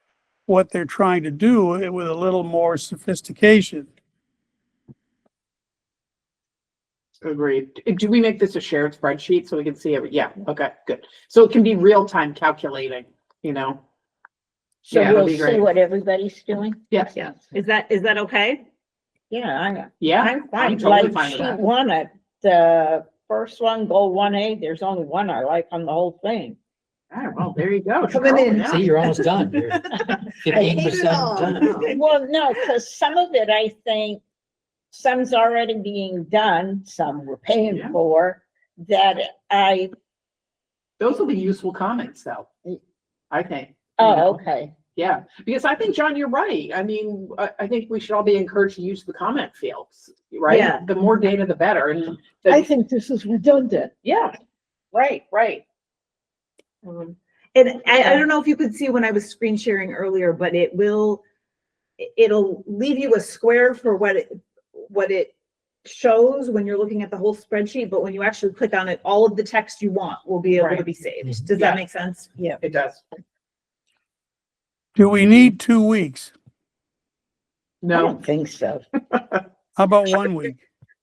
what they're trying to do with a little more sophistication. Agreed. Do we make this a shared spreadsheet so we can see it? Yeah, okay, good. So it can be real-time calculating, So Yeah, that'd we'll be see great. what everybody's doing. Yes, Yeah, is that okay? Yeah, yeah, I'm fine. totally Like fine with sheet that. 1, the first one, goal 1A, there's only one I like on the whole thing. All right, well, there you go. Coming in. Yeah. See, you're almost done. You're I hate 15% it all. done. Well, no, because some of it, I think, some's already being done, some we're paying Yeah. for, that Those will be useful comments though, I think. you know? okay. Yeah, because I think, John, you're right. I mean, I think we should all be encouraged to use the comment fields, right? Yeah. The more data, the better. And I think this is redundant. yeah, right. And I don't know if you could see when I was screen sharing earlier, but it'll leave you a square for what it shows when you're looking at the whole spreadsheet, but when you actually click on it, all of the text you want will be able to Right. be saved. Mhm. Does Yeah. that make sense? It does. Do we need 2 weeks? I No don't think so. How about 1 week?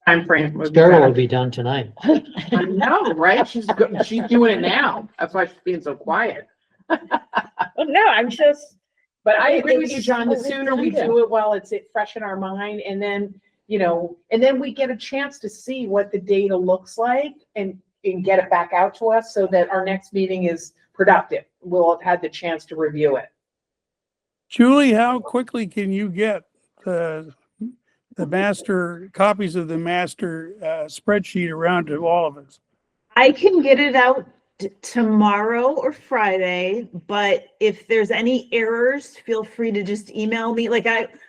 time frame. would be Cheryl will better. be done tonight. I know, right? She's doing it now. That's why she's being so quiet. Well, no, I'm just, But I agree with you, It's John. The so sooner we redundant. do it while it's fresh in our mind, and then, and then we get a chance to see what the data looks like and get it back out to us so that our next meeting is productive. We'll have had the chance to review it. Julie, how quickly can you get the master copies of the master spreadsheet around to all of us? I can get it out tomorrow or Friday, but if there's any errors, feel free to just email me. Like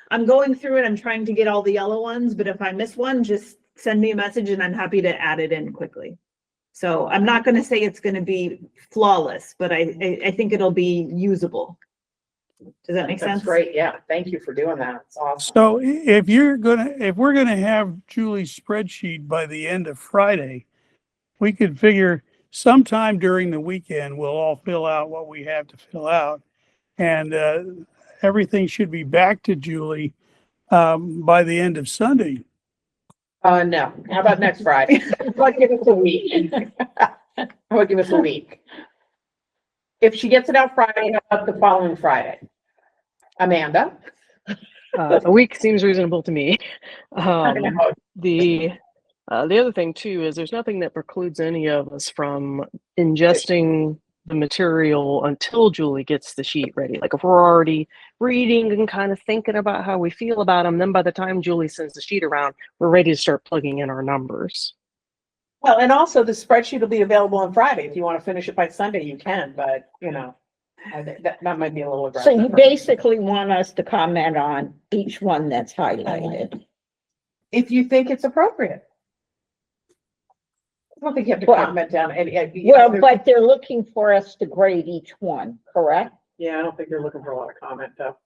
I'm going through it, I'm trying to get all the yellow ones, but if I miss one, just send me a message and I'm happy to add it in quickly. So I'm not gonna say it's gonna be flawless, but I think it'll be usable. Does that make sense? That's great. Yeah. Thank you for doing that. It's awesome. So if we're gonna have Julie's spreadsheet by the end of Friday, we could figure sometime during the weekend, we'll all fill out what we have to fill out. And everything should be back to Julie by the end of Sunday. No. How about next Friday? How about give us a week? How about give us a week? If she gets it out Friday, how about the following Friday? Amanda? A week seems reasonable to me. I know. The other thing too is there's nothing that precludes any of us from ingesting the material until Julie gets the sheet ready. Like if we're already reading and kind of thinking about how we feel about them, then by the time Julie sends the sheet around, we're ready to start plugging in our numbers. Well, and also the spreadsheet will be available on Friday. If you want to finish it by Sunday, you can, but you know, I think that might be a little So you aggressive. basically want us to comment on each one that's highlighted. If you think it's appropriate. I don't think you have to Well- comment down any. Well, but they're looking for us to grade each one, correct? Yeah, I don't think you're looking for a lot of comment though.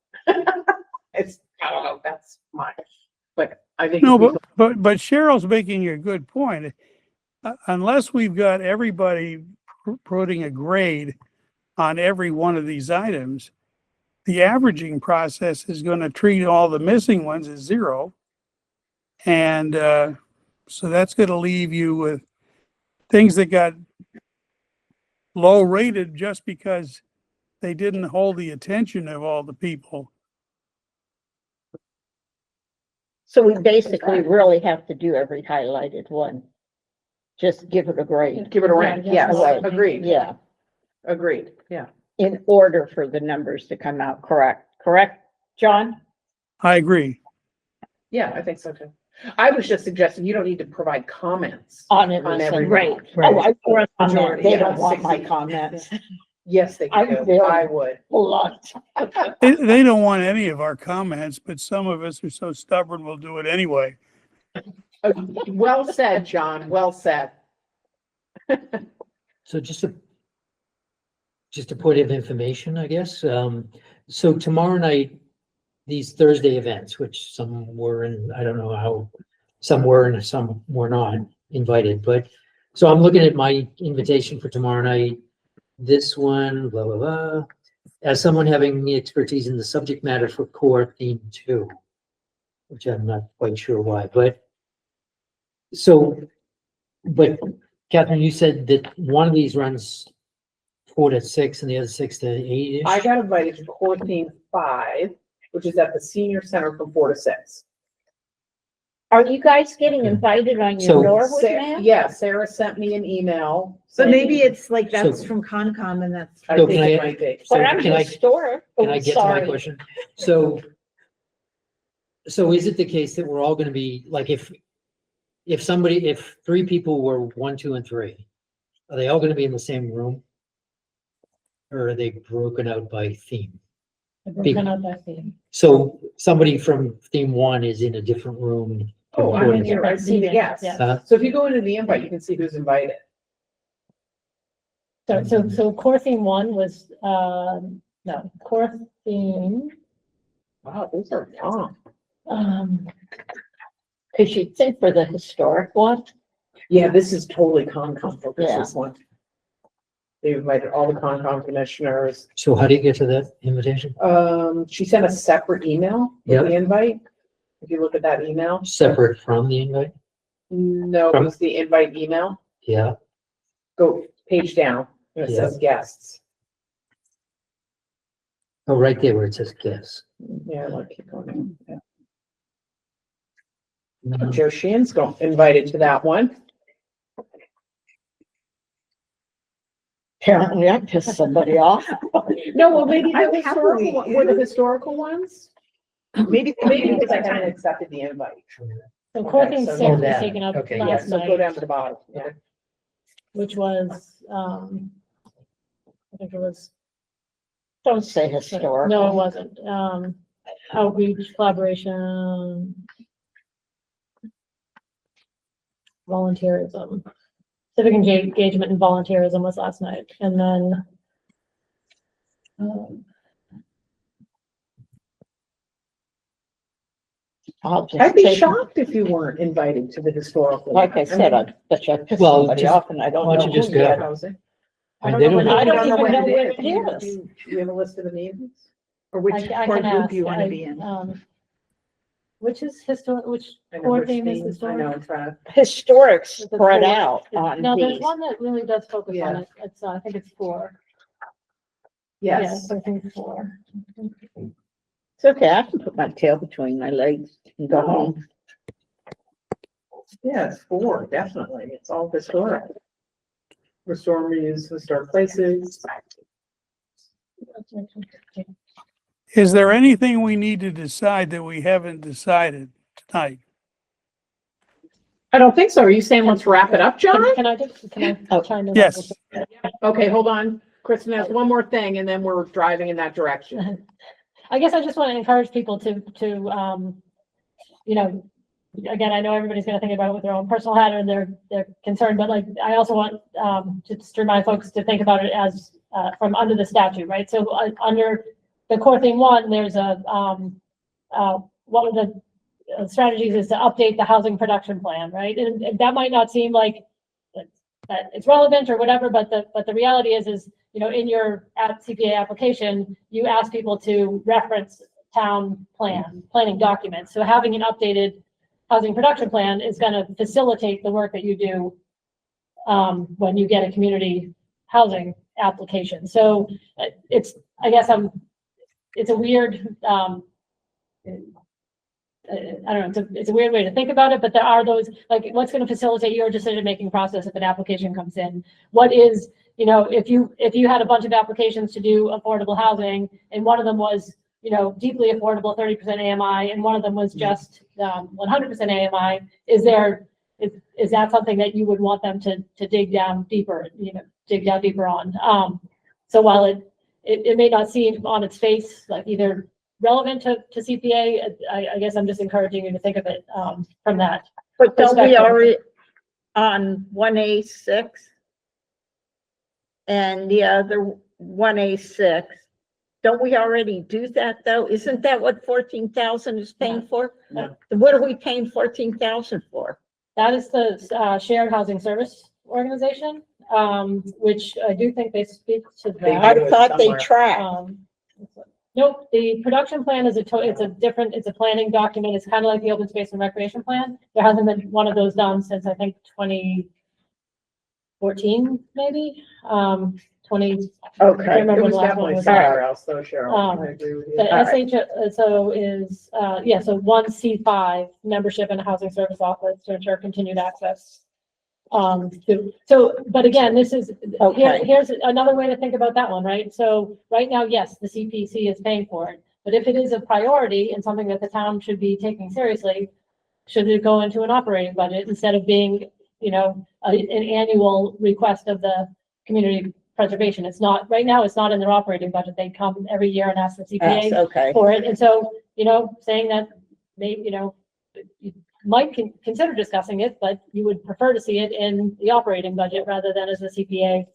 It's, I don't know, that's my, but I think. No, if we but Cheryl's making a good point. Unless we've got everybody putting a grade on every one of these items, the averaging process is going to treat all the missing ones as 0. And so that's going to leave you with things that got low rated just because they didn't hold the attention of all the people. So we basically really have to do every highlighted one. Just give it a grade. Give it a rank, Yeah, yes, right. agreed, Yeah, agreed, yeah. in order for the numbers to come out correct. Correct, John? I agree. Yeah, I think so too. I was just suggesting you don't need to provide comments. On it. On every- Right. Oh, I Or a comment. majority, They yeah, don't want my 60. comments. Yes, they I do. will. I would. Hold on. They don't want any of our comments, but some of us are so stubborn, we'll do it anyway. Well said, John, well said. So just a point of information, I guess. So tomorrow night, these Thursday events, which some were in, I don't know how, some were and some were not invited, but so I'm looking at my invitation for tomorrow night. This one, blah, blah, blah, as someone having the expertise in the subject matter for core theme 2, which I'm not quite sure why, but Catherine, you said that one of these runs 4 to 6 and the other 6 to 8-ish? I got invited to core theme 5, which is at the senior center from 4 to 6. Are you guys getting Okay. invited on So- your Norwood Sa- map? Yeah, Sarah sent me an email. But saying- maybe it's like that's So- from Concom and that's. I So think can it I- might be. So But I'm can I- historic. Can Oh, I get to my sorry. question? So is it the case that we're all gonna be, like, if 3 people were 1, 2, and 3, are they all gonna be in the same room? Or are they broken out by theme? Broken up by theme. So somebody from theme 1 is in a different room. Oh, I recording mean, it. you're right, see the guests. Yeah. So if you go into the invite, you can see who's invited. So core theme 1 was, no, core theme, Wow, those are long. Cause you'd think for the historic one, Yeah, this is totally Concom focused, Yeah. this one. They invited all the Concom commissioners. So how do you get to that invitation? She sent a separate email with the invite. If you look at that email, Separate from the invite? no, it was the invite email. Yeah, Go page down, and it Yeah. says guests. oh, right there where it says guess. Yeah, like keep going. Yeah. Mhm. Joe Sheehan's invited to that one. apparently I pissed somebody off. No, well, maybe I the happily- historical, were the historical ones? Maybe. Maybe because I haven't accepted the invite. so core Okay, theme so 6 was that. taken up Okay, Yeah, last so go night, down to the bottom, yeah. which was, I think it was, Don't say historic. no, it wasn't, outreach, collaboration, volunteerism. Civic engagement and volunteerism was last night, and then I'll just I'd be take- shocked if you weren't invited to the historical. Like I said, I bet you I pissed Well, somebody just- off and I don't why know don't you just who go? yet. I I mean, don't they know don't when know. I don't it even is. know where it Do is. you have a list of the meetings? Or which I core can group ask, you want to be in. which is which I know core which theme is theme. I know, historic? I'm trying to. Historic Is it spread 4? out on No, there's these. one that really does focus on Yeah. it, it's, I think it's 4. Yeah, Yes, I think 4. It's okay, I can put my tail between my legs and go home. Yeah, it's 4, definitely. It's all historic. Restore, reuse, historic places. Is there anything we need to decide that we haven't decided tonight? I don't think so. Are you saying let's wrap it up, John? Can I Oh, chime in? Yes. Okay, hold on. Kristen has one more thing and then we're driving in that direction. I guess I just want to encourage people to, you know, again, I know everybody's gonna think about it with their own personal hat and they're concerned, but like, I also want, to just remind folks to think about it as, from under the statute, right? So under the core theme 1, there's a, one of the strategies is to update the housing production plan, right? And that might not seem like that it's relevant or whatever, but the reality is, you know, in your CPA application, you ask people to reference town planning documents. So having an updated housing production plan is going to facilitate the work that you do when you get a community housing application. So it's, I guess it's a weird, I don't know, it's a weird way to think about it, but there are those, like, what's going to facilitate your decision-making process if an application comes in? What is, you know, if you had a bunch of applications to do affordable housing and one of them was, you know, deeply affordable, 30% AMI, and one of them was just 100% AMI, is that something that you would want them to dig down deeper, you know, dig down deeper on? So while it may not seem on its face like either relevant to CPA, I guess I'm just encouraging you to think of it from that. But don't we Perspective. already on 1A6? And the other 1A6, don't we already do that though? Isn't that what 14,000 is paying for? No. What are we paying 14,000 for? That is the Shared Housing Service Organization, which I do think they speak to They I that. do it thought they somewhere. tracked. Nope, the production plan is it's a planning document. It's kind of like the open space and recreation plan. There hasn't been one of those done since I think 2014, maybe, 20. Okay. I remember It was the last one definitely was somewhere else though, Cheryl. Um, I agree with you. The All right. SHO is, so 1C5, membership in a housing service office to ensure continued access. But again, this is, Okay. here's another way to think about that one, right? So right now, yes, the CPC is paying for it, but if it is a priority and something that the town should be taking seriously, should it go into an operating budget instead of being, you know, an annual request of the community preservation? It's not, right now, it's not in their operating budget. They come every year and ask the Yes, CPA okay. for it. And so, you know, saying that maybe, you know, you might consider discussing it, but you would prefer to see it in the operating budget rather than as a CPA,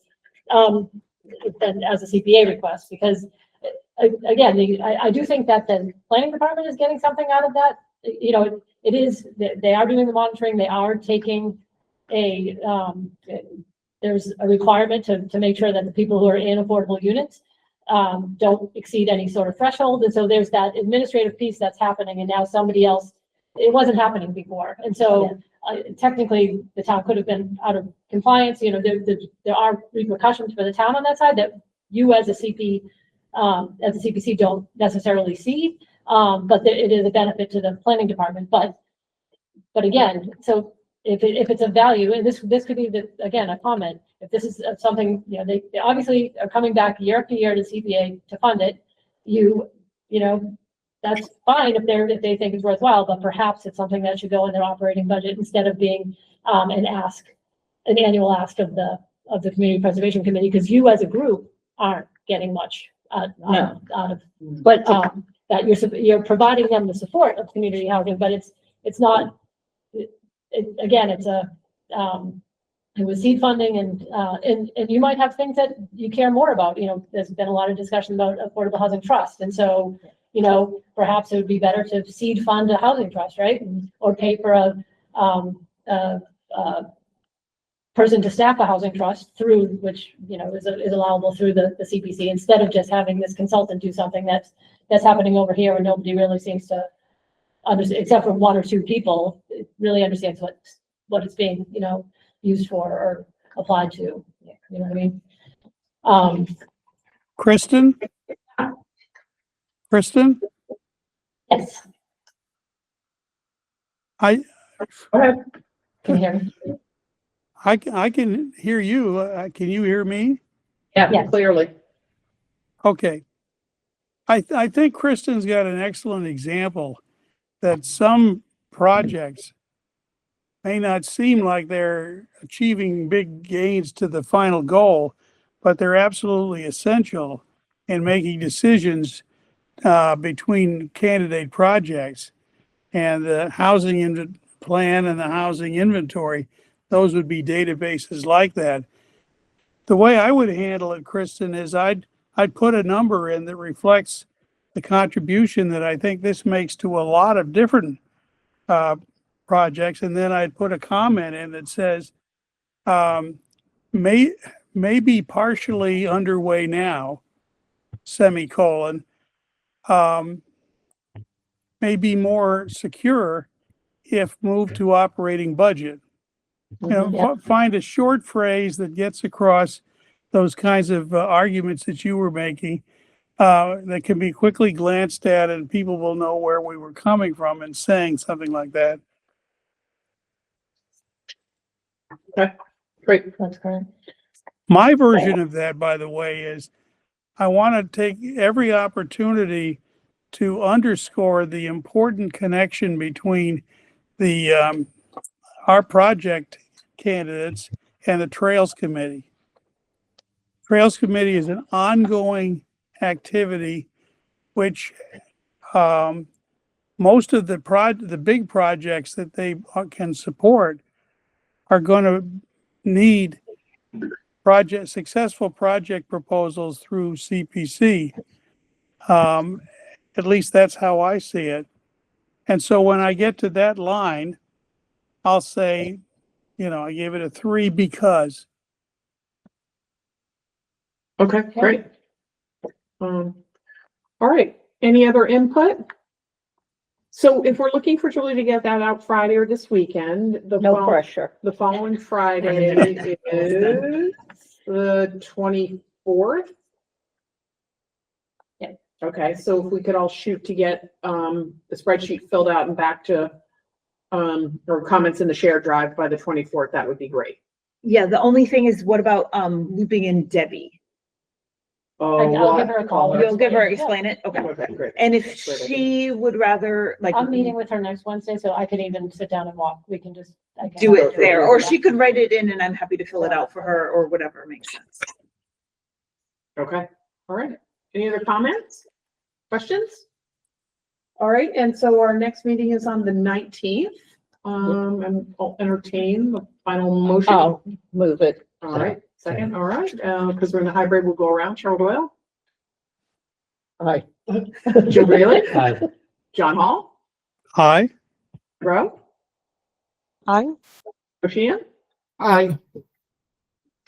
than as a CPA request, because again, I do think that the planning department is getting something out of that. You know, it is, they are doing the monitoring, they are taking there's a requirement to make sure that the people who are in affordable units don't exceed any sort of threshold. And so there's that administrative piece that's happening, and now somebody else, it wasn't happening before. And so technically the town could have been out of compliance. You know, there are repercussions for the town on that side that you as a CPC don't necessarily see. But it is a benefit to the planning department. But again, so if it's a value, and this could be again, a comment, if this is something, you know, they obviously are coming back year after year to CPA to fund it, you know, that's fine if they think it's worthwhile, but perhaps it's something that should go in their operating budget instead of being an annual ask of the Community Preservation Committee, because you as a group aren't getting much out of, But that you're providing them the support of community housing, but it's not, again, it's it was seed funding, and you might have things that you care more about. You know, there's been a lot of discussion about affordable housing trust, and so, you know, perhaps it would be better to seed fund a housing trust, right? Or pay for a person to staff a housing trust through, which, you know, is allowable through the CPC, instead of just having this consultant do something that's happening over here and nobody really seems to understand, except for one or two people, really understands what it's being, you know, used for or applied to. You know what I mean? Kristen? Kristen? Yes. I, Go ahead. Can you hear me? I can hear you. Can you hear me? Yeah, Yes. clearly. Okay. I think Kristen's got an excellent example that some projects may not seem like they're achieving big gains to the final goal, but they're absolutely essential in making decisions between candidate projects. And the housing plan and the housing inventory, those would be databases like that. The way I would handle it, Kristen, is I'd put a number in that reflects the contribution that I think this makes to a lot of different projects, and then I'd put a comment in that says may be partially underway now, semicolon, may be more secure if moved to operating budget. You know, Yeah. find a short phrase that gets across those kinds of arguments that you were making that can be quickly glanced at, and people will know where we were coming from in saying something like that. Great. That's correct. My version of that, by the way, is I want to take every opportunity to underscore the important connection between the our project candidates and the Trails Committee. Trails Committee is an ongoing activity which most of the big projects that they can support are going to need successful project proposals through CPC. At least that's how I see it. And so when I get to that line, I'll say, I gave it a 3 because. Okay, great. All right, any other input? So if we're looking for Julie to get that out Friday or this weekend, No pressure. the following Friday is the 24th? Yeah. Okay, so if we could all shoot to get the spreadsheet filled out and back to or comments in the shared drive by the 24th, that would be great. Yeah, the only thing is, what about looping in Debbie? I'll give her a call. You'll give her, Yeah. explain it? Okay. Okay, great. And if she would rather, like, I'm meeting with her next Wednesday, so I could even sit down and walk. We can just. I can do walk it through there, or Yeah. she could write it in and I'm happy to fill it out for her, or whatever makes sense. Okay, all right. Any other comments? Questions? All right, and so our next meeting is on the 19th. And I'll entertain the final motion. I'll move it. All right, second, all right, because we're in the hybrid, we'll go around. Cheryl Doyle, Aye. Joe Bailey, Aye. John Hall, Aye. Rowe, Aye. Bashir, Aye.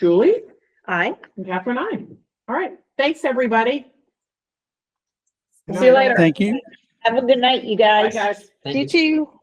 Julie, Aye. and Catherine, I. All right, thanks, everybody. See you later. Thank you. Have a good night, you Bye, guys. guys. Thank You you. too.